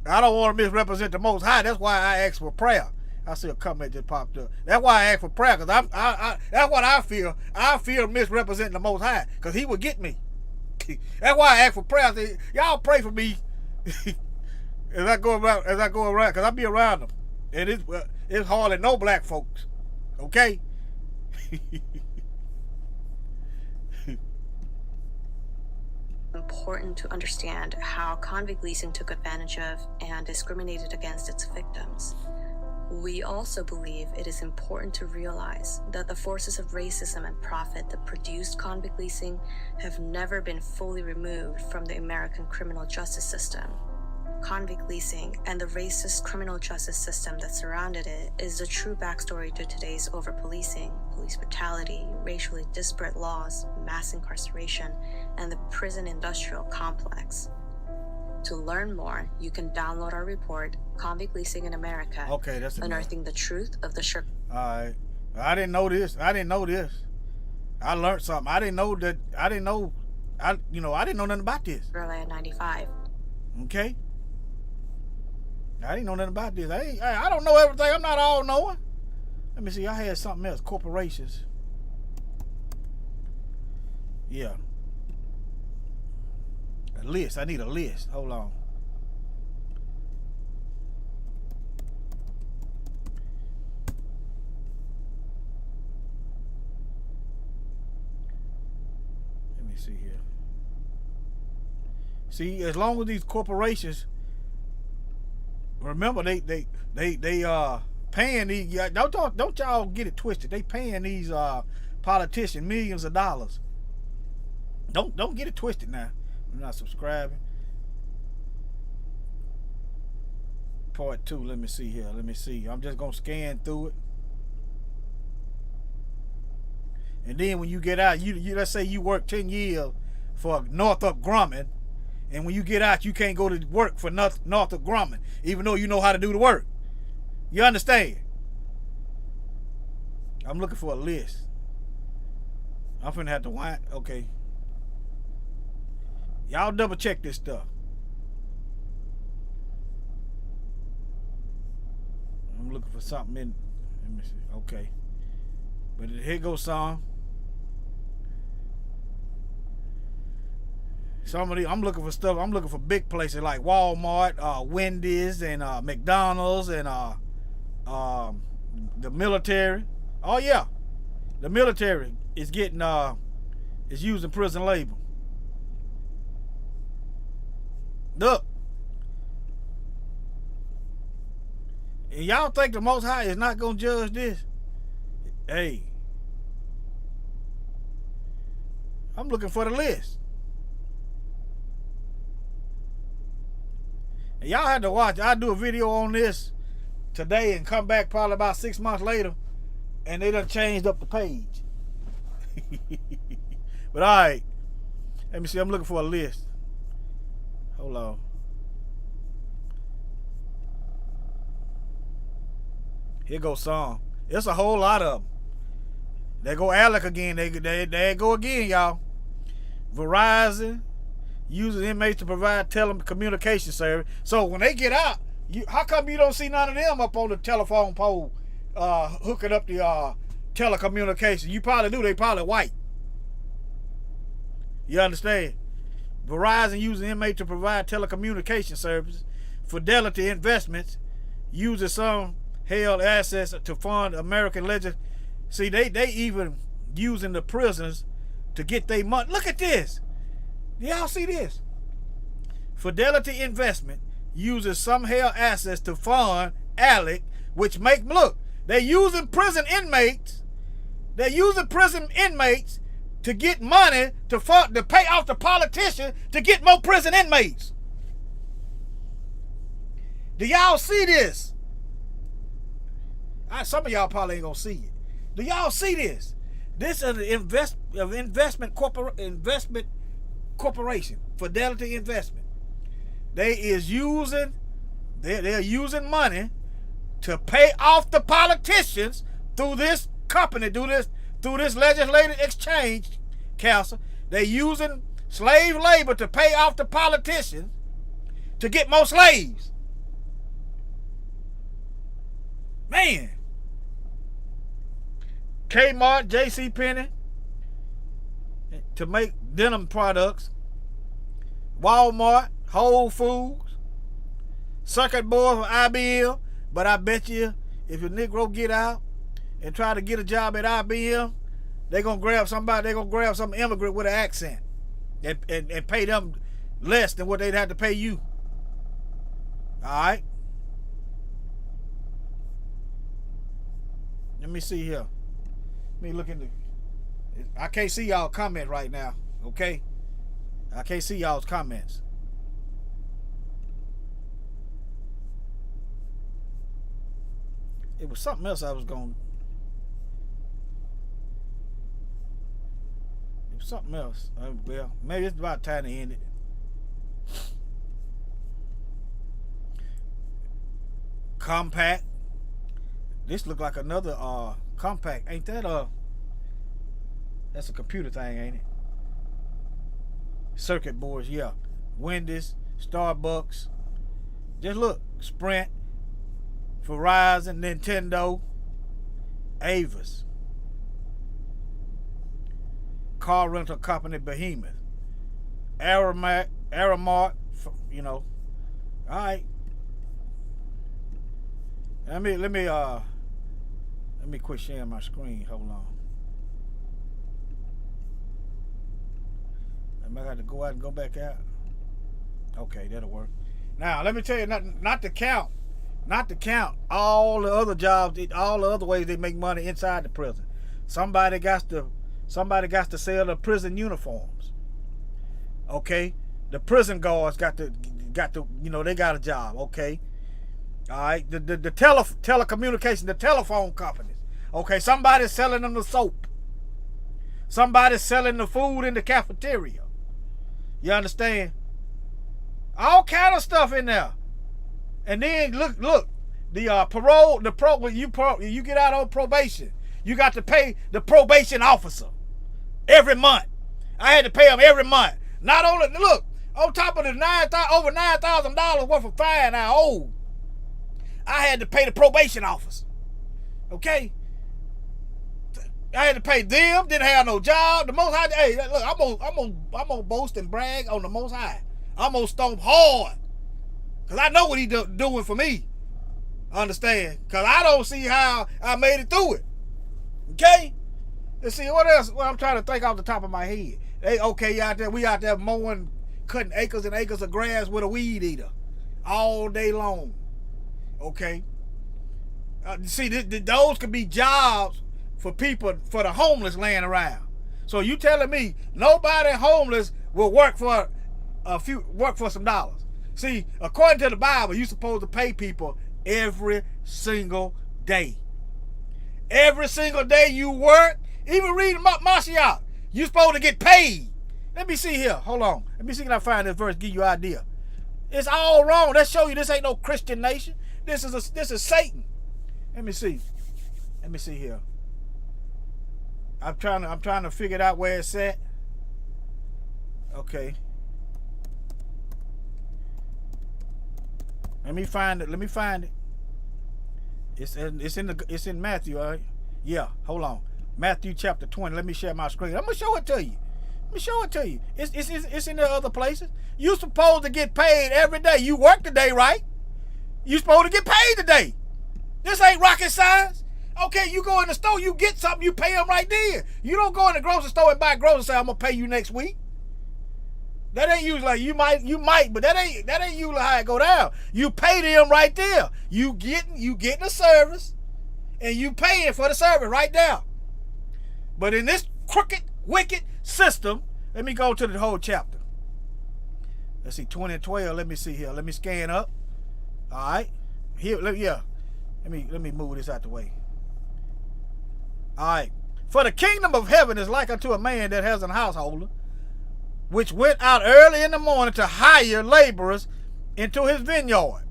I don't want to misrepresent the Most High. That's why I asked for prayer. I see a comment just popped up. That's why I asked for prayer, because that's what I feel. I feel misrepresenting the Most High, because he would get me. That's why I asked for prayer. I say, y'all pray for me as I go around, because I be around them. And it's hardly no black folks. Okay? Important to understand how convict leasing took advantage of and discriminated against its victims. We also believe it is important to realize that the forces of racism and profit that produced convict leasing have never been fully removed from the American criminal justice system. Convict leasing and the racist criminal justice system that surrounded it is the true backstory to today's over-policing, police brutality, racially disparate laws, mass incarceration, and the prison industrial complex. To learn more, you can download our report, Convict Leasing in America, okay, that's Unearthing the Truth of the Sugar. All right. I didn't know this. I learned something. I didn't know nothing about this. Sugar Land 95. Okay. I didn't know nothing about this. I don't know everything. I'm not all knowing. Let me see. I had something else. Corporations. Yeah. A list. I need a list. Hold on. see here. See, as long as these corporations, remember they paying these. Don't y'all get it twisted. They paying these politicians millions of dollars. Don't get it twisted now. I'm not subscribing. Part 2. Let me see here. Let me see. I'm just gonna scan through it. And then when you get out, you let's say you work 10 years for Northrop Grumman, and when you get out, you can't go to work for Northrop Grumman, even though you know how to do the work. You understand? I'm looking for a list. I'm finna have to wind. Okay. Y'all double check this stuff. I'm looking for something in. Let me see. Okay. But here goes some. Some of these, I'm looking for stuff. I'm looking for big places like Walmart, Wendy's, and McDonald's, and the military. Oh yeah, the military is getting is using prison labor. Look, and y'all think the Most High is not gonna judge this? Hey, I'm looking for the list. And y'all had to watch. I'll do a video on this today and come back probably about 6 months later, and they done changed up the page. But all right, let me see. I'm looking for a list. Hold on. Here goes some. It's a whole lot of them. There go Alec again. They go again, y'all. Verizon uses inmates to provide telecommunication service. So when they get out, how come you don't see none of them up on the telephone pole hooking up the telecommunication? You probably do. They probably white. You understand? Verizon uses inmates to provide telecommunication services. Fidelity Investments uses some held assets to fund American legend. See, they even using the prisoners to get their money. Look at this. Y'all see this? Fidelity Investment uses some held assets to fund ALEC, which make, look, they're using prison inmates. They're using prison inmates to get money to pay off the politicians to get more prison inmates. Do y'all see this? Some of y'all probably ain't gonna see it. Do y'all see this? This is an investment corporation, Fidelity Investment. They're using money to pay off the politicians through this company, through this legislative exchange council. They're using slave labor to pay off the politicians to get more slaves. Man. Kmart, JCPenney to make denim products. Walmart, Whole Foods, circuit board for IBM. But I bet you if a Negro get out and try to get a job at IBM, they're gonna grab somebody, they're gonna grab some immigrant with an accent and pay them less than what they'd have to pay you. Alright? Let me see here. Let me look in the. I can't see y'all comment right now, okay? I can't see y'all's comments. It was something else I was going. It was something else. Well, maybe it's about time to end it. Compact. This look like another compact. Ain't that that's a computer thing, ain't it? Circuit boards, yeah. Wendy's, Starbucks. Just look. Sprint, Verizon, Nintendo, Avis. Car rental company Behemoth. Aramark, you know. Alright. Let me quit sharing my screen. Hold on. I got to go out and go back out. Okay, that'll work. Now let me tell you, not to count all the other jobs, all the other ways they make money inside the prison. Somebody got to sell the prison uniforms. Okay, the prison guards got to you know, they got a job. Okay, all right. The telecommunication, the telephone companies. Okay, somebody's selling them the soap. Somebody's selling the food in the cafeteria. You understand? All kind of stuff in there. And then look, the parole, when you get out on probation, you got to pay the probation officer every month. I had to pay him every month. Not only, look, on top of the over $9,000 worth of fine I owed, I had to pay the probation officer. Okay? I had to pay them, didn't have no job. The Most High, hey, look, I'm gonna boast and brag on the Most High. I'm gonna stomp hard, cause I know what he doing for me. Understand? Cause I don't see how I made it through it. Okay? Let's see what else. Well, I'm trying to think off the top of my head. Hey, okay, we out there mowing, cutting acres and acres of grass with a weed eater all day long. Okay? See, those could be jobs for people, for the homeless laying around. So you telling me nobody homeless will work for some dollars? See, according to the Bible, you're supposed to pay people every single day. Every single day you work, even reading Mashiach, you're supposed to get paid. Let me see here. Hold on. Let me see if I find this verse, give you an idea. It's all wrong. Let's show you this ain't no Christian nation. This is Satan. Let me see. Let me see here. I'm trying to figure out where it's at. Okay. Let me find it. It's in Matthew, all right? Yeah, hold on. Matthew chapter 20. Let me share my screen. I'm gonna show it to you. It's in the other places. You're supposed to get paid every day. You work today, right? You're supposed to get paid today. This ain't rocket science. Okay, you go in the store, you get something, you pay them right there. You don't go in the grocery store and buy groceries and say, I'm gonna pay you next week. That ain't usually, like, you might, but that ain't usually how it go down. You pay them right there. You getting a service, and you paying for the service right there. But in this crooked, wicked system, let me go to the whole chapter. Let's see, 20 and 12. Let me see here. Let me scan up. All right, here. Yeah. Let me move this out the way. All right. For the kingdom of heaven is like unto a man that has an householder, which went out early in the morning to hire laborers into his vineyard.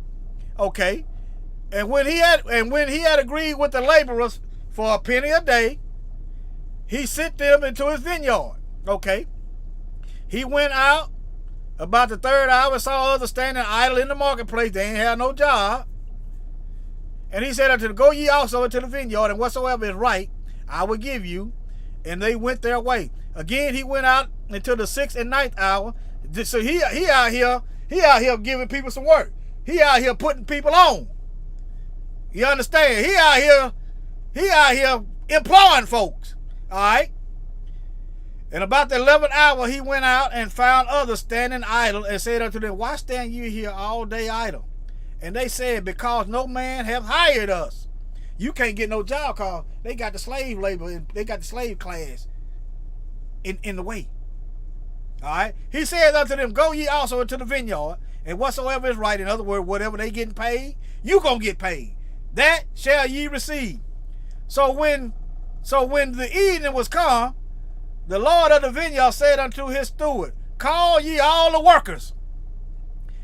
Okay. And when he had agreed with the laborers for a penny a day, he sent them into his vineyard. Okay. He went out about the third hour and saw others standing idle in the marketplace. They ain't had no job. And he said unto them, go ye also into the vineyard, and whatsoever is right, I will give you. And they went their way. Again, he went out until the 6th and 9th hour. So he out here giving people some work. He out here putting people on. You understand? He out here employing folks. All right. And about the 11th hour, he went out and found others standing idle, and said unto them, why stand you here all day idle? And they said, because no man hath hired us. You can't get no job, cause they got the slave labor, and they got the slave class in the way. All right. He said unto them, go ye also into the vineyard, and whatsoever is right, in other words, whatever they getting paid, you gonna get paid. That shall ye receive. So when the evening was come, the Lord of the vineyard said unto his steward, call ye all the workers,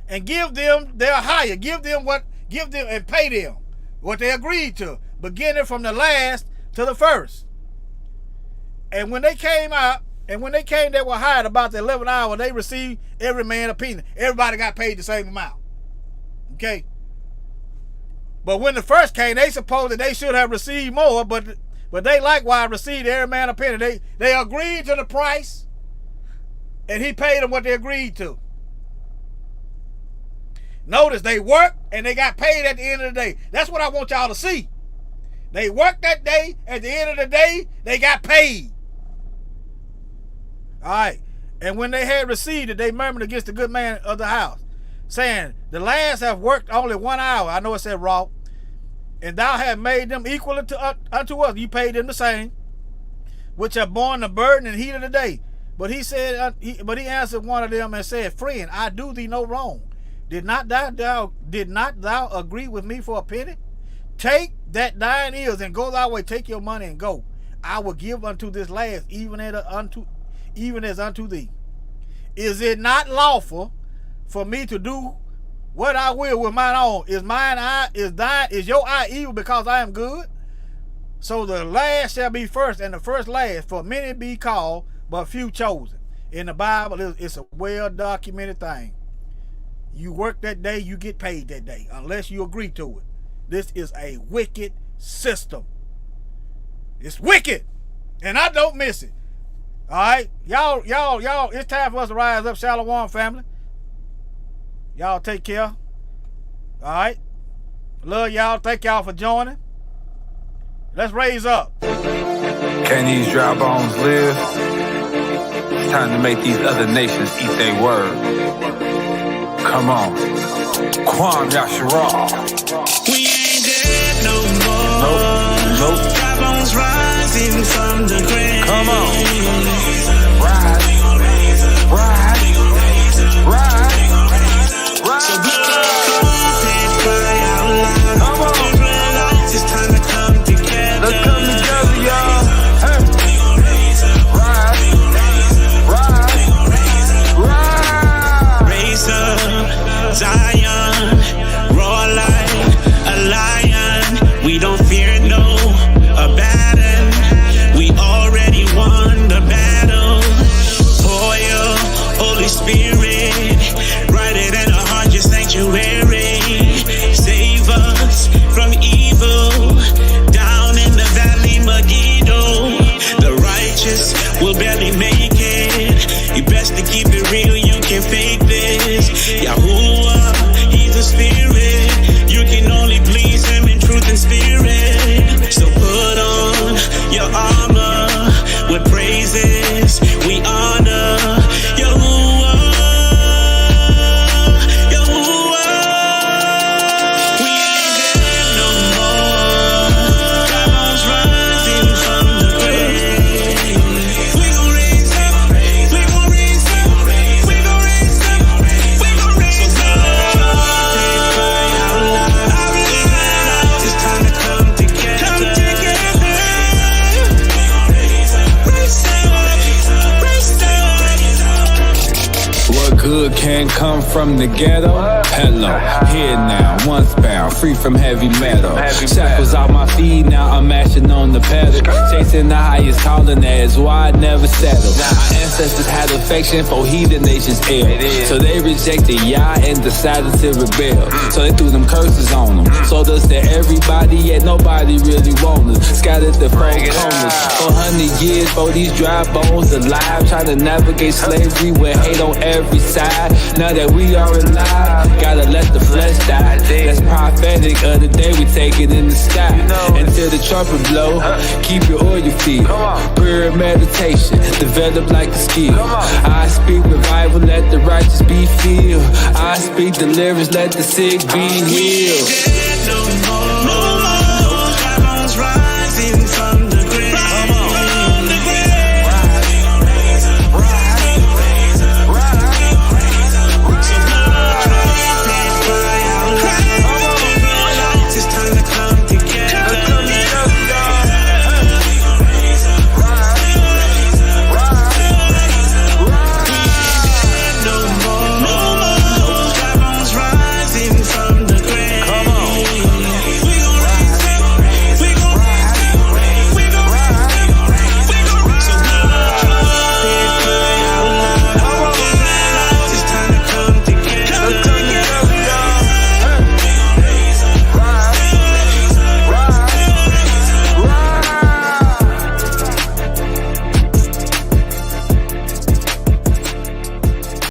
and give them their hire, give them and pay them what they agreed to, beginning from the last to the first. And when they came they were hired about the 11th hour, they received every man a penny. Everybody got paid the same amount. Okay. But when the first came, they supposed that they should have received more, but they likewise received every man a penny. They agreed to the price, and he paid them what they agreed to. Notice they worked and they got paid at the end of the day. That's what I want y'all to see. They worked that day. At the end of the day, they got paid. All right. And when they had received it, they murmured against the good man of the house, saying, the last have worked only 1 hour. I know it said raw. And thou hast made them equal unto us. You paid them the same, which have borne the burden and heat of the day. But he said, but he answered one of them and said, friend, I do thee no wrong. Did not thou agree with me for a penny? Take that thine is and go thy way. Take your money and go. I will give unto this last, even as unto thee. Is it not lawful for me to do what I will with mine own? Is your eye evil because I am good? So the last shall be first, and the first last. For many be called, but few chosen. In the Bible, it's a well-documented thing. You work that day, you get paid that day, unless you agree to it. This is a wicked system. It's wicked, and I don't miss it. All right, y'all, it's time for us to rise up, Shalom family. Y'all take care. All right, love y'all. Thank y'all for joining. Let's raise up. Can these dry bones live? It's time to make these other nations eat their word. Come on. Kwam Yasharah. We ain't dead no more. Nope. Dry bones rising from the grave. Come on. Rise. So blow the trumpet, cry out loud. Come on. Israelites, it's time to come together. Let's come together, y'all. Hey. Rise. Raise up, Zion, roar like a lion. We don't fear no battle. We already won the battle. Pour your Holy Spirit, write it in our heart, your sanctuary. Save us from evil, down in the valley Megiddo. The righteous will barely make it. You best to keep it real, you can't fake this. Yahuwah, he's a spirit. You can only please him in truth and spirit. So put on your armor with praises. We honor Yahuwah. We ain't dead no more. Dry bones rising from the grave. We gon' raise up. We gon' raise up. We gon' raise up. We gon' raise up. It's time to come together. Come together. Raise up. Raise up. What good can come from the ghetto? Hello, here now, once bound, free from heavy metal. Shackles off my feet, now I'm mashing on the pedal. Chasing the highest calling, that's why I never settle. Our ancestors had affection for heathen nations ill, so they rejected Yah and decided to rebel. So they threw them curses on them, sold us to everybody, yet nobody really wanted us. Scattered the four corners, 400 years for these dry bones alive, trying to navigate slavery with hate on every side. Now that we are alive, gotta let the flesh die. That's prophetic of the day we take it in the sky. Until the trumpet blow, keep your oil filled. Prayer and meditation, develop like a skill. I speak revival, let the righteous be filled. I speak deliverance, let the sick be healed.